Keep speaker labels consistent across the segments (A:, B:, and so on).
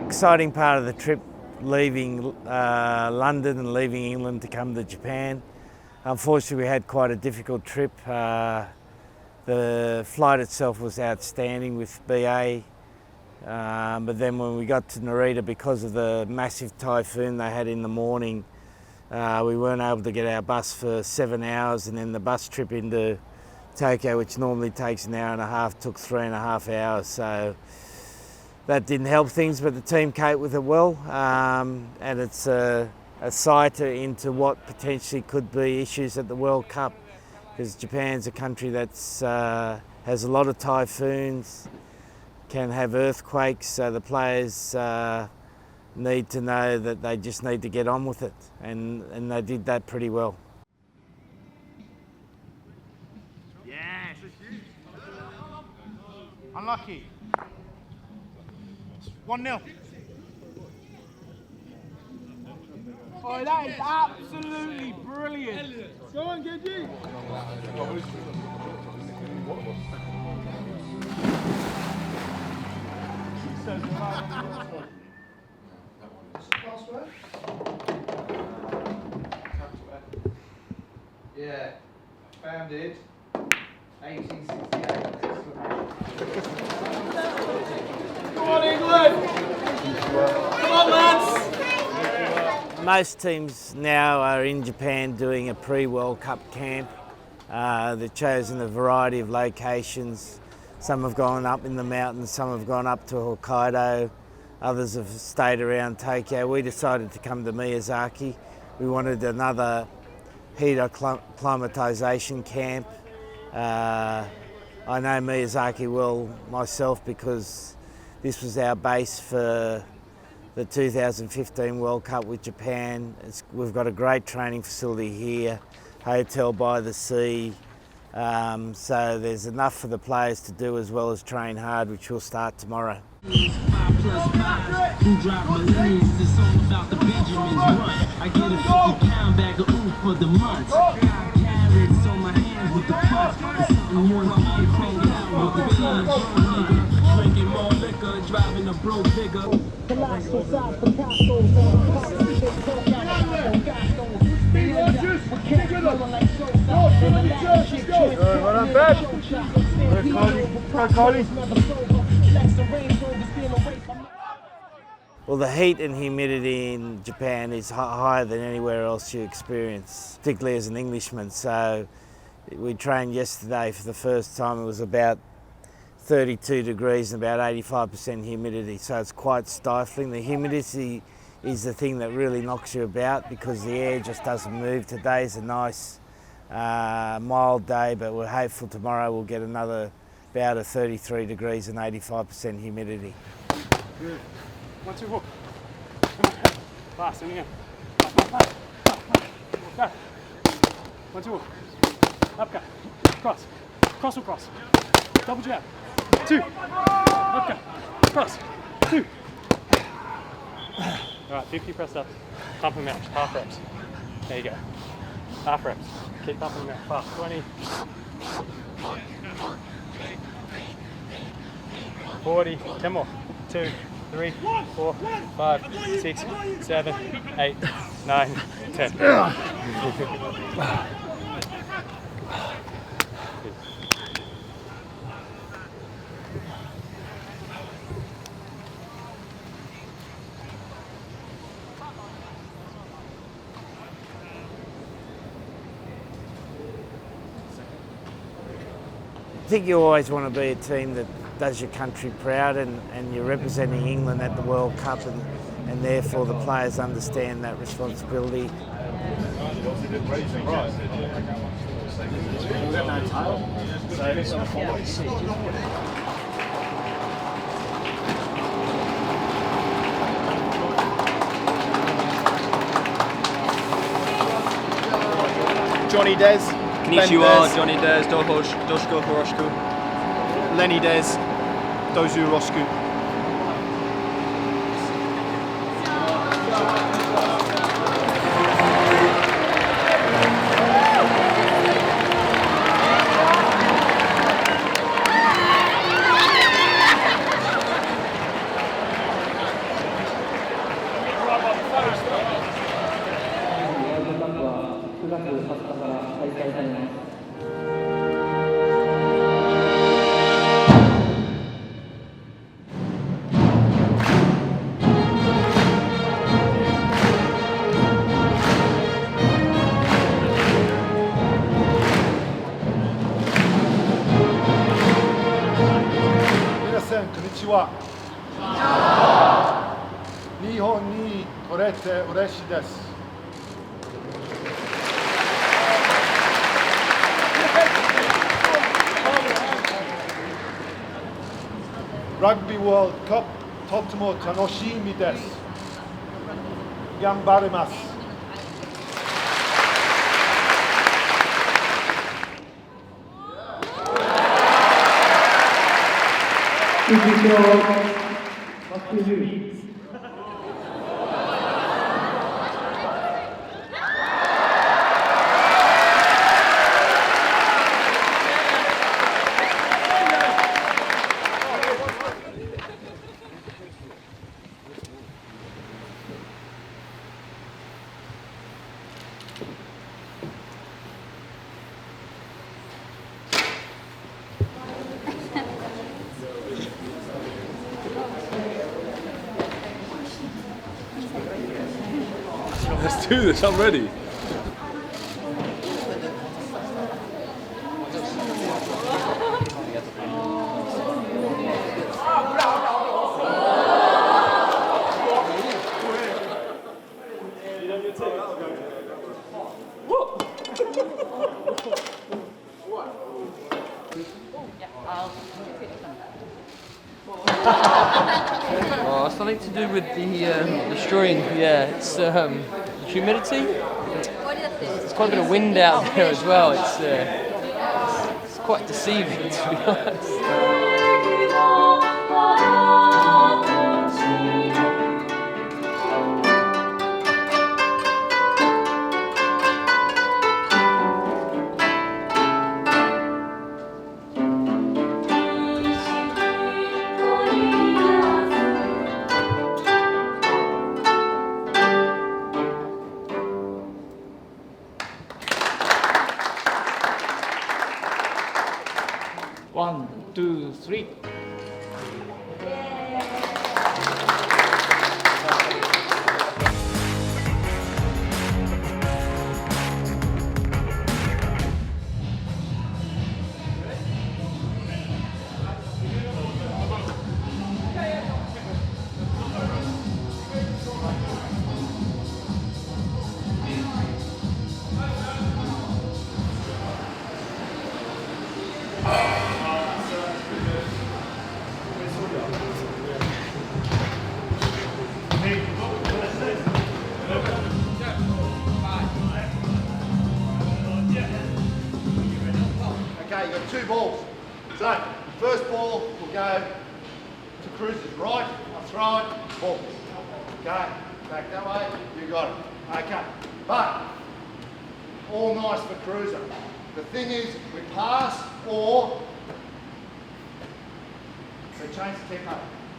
A: Exciting part of the trip, leaving London and leaving England to come to Japan. Unfortunately, we had quite a difficult trip. The flight itself was outstanding with BA, but then when we got to Narita, because of the massive typhoon they had in the morning, we weren't able to get our bus for 7 hours, and then the bus trip into Tokyo, which normally takes an hour and a half, took 3.5 hours. So that didn't help things, but the team coped with it well, and it's a sight into what potentially could be issues at the World Cup, because Japan's a country that has a lot of typhoons, can have earthquakes, so the players need to know that they just need to get on with it, and they did that pretty well.
B: Yes! Unlucky. 1-0. Oh, that is absolutely brilliant. Go on, Genji.
C: Yeah, founded 1868.
B: Come on, England! Come on, lads!
A: Most teams now are in Japan doing a pre-World Cup camp. They've chosen a variety of locations. Some have gone up in the mountains, some have gone up to Hokkaido, others have stayed around Tokyo. We decided to come to Miyazaki. We wanted another heat acclimatisation camp. I know Miyazaki well myself because this was our base for the 2015 World Cup with Japan. We've got a great training facility here, hotel by the sea, so there's enough for the players to do as well as train hard, which will start tomorrow.
D: Driving a bro bigger.
A: Well, the heat and humidity in Japan is higher than anywhere else you experience, particularly as an Englishman. So we trained yesterday for the first time. It was about 32 degrees and about 85% humidity, so it's quite stifling. The humidity is the thing that really knocks you about because the air just doesn't move. Today's a nice mild day, but we're hopeful tomorrow we'll get another bout of 33 degrees and 85% humidity.
B: Good. 1, 2, 4. Come on. Fast, in again. Fast. Go. 1, 2, 4. Up, go. Cross. Cross or cross. Double jab. 2. Up, go. Cross. 2. Alright, 50 press ups. Pump them out. Half reps. There you go. Half reps. Keep pumping them out. Fast. 20. 40. 10 more. 2, 3, 4, 5, 6, 7, 8, 9, 10.
A: I think you always want to be a team that does your country proud, and you're representing England at the World Cup, and therefore the players understand that responsibility.
E: Johnny Des.
F: Konnichiwa, Johnny Des, Doshko Horoshku.
E: Lenny Des, Dozu Rosku.
G: Konnichiwa. Nihon ni torete ureshii desu. Rugby World Cup とても楽しみです。頑張ります。
F: Let's do this, I'm ready.
H: Oh, something to do with the string. Yeah, it's humidity. There's quite a bit of wind out there as well. It's quite deceiving, to be honest.
I: One, two, three.
G: Okay, you've got two balls. So, first ball will go to Cruiser's right, I'll throw it, ball. Okay, back that way, you got it. Okay, but all nice for Cruiser. The thing is, we pass or we change the tempo.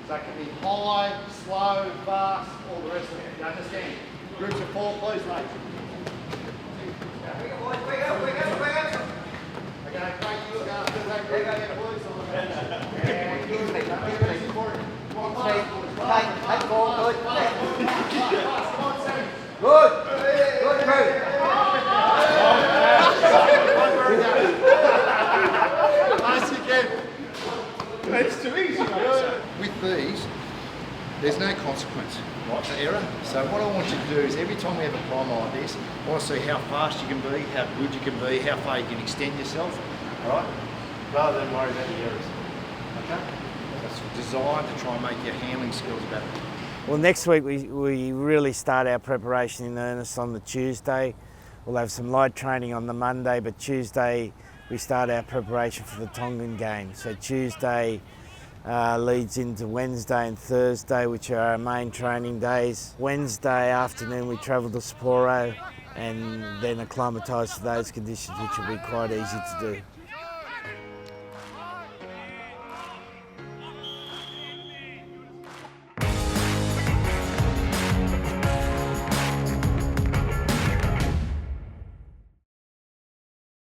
G: So it can be high, slow, fast, all the rest of it. You understand? Groups of four, please, mate. Okay, thank you. Look after that group there, boys. And good. Come on, pass. Take ball, good. Good, good. Nice again. Thanks to consequence, right, for error. So what I want you to do is every time we have a climb like this, I want to see how fast you can be, how good you can be, how far you can extend yourself, all right, rather than worry about the errors. Okay? That's designed to try and make your handling skills better.
A: Well, next week we really start our preparation in earnest on the Tuesday. We'll have some light training on the Monday, but Tuesday we start our preparation for the Tongan game. So Tuesday leads into Wednesday and Thursday, which are our main training days. Wednesday afternoon we travel to Sapporo and then acclimatise to those conditions, which will be quite easy to do.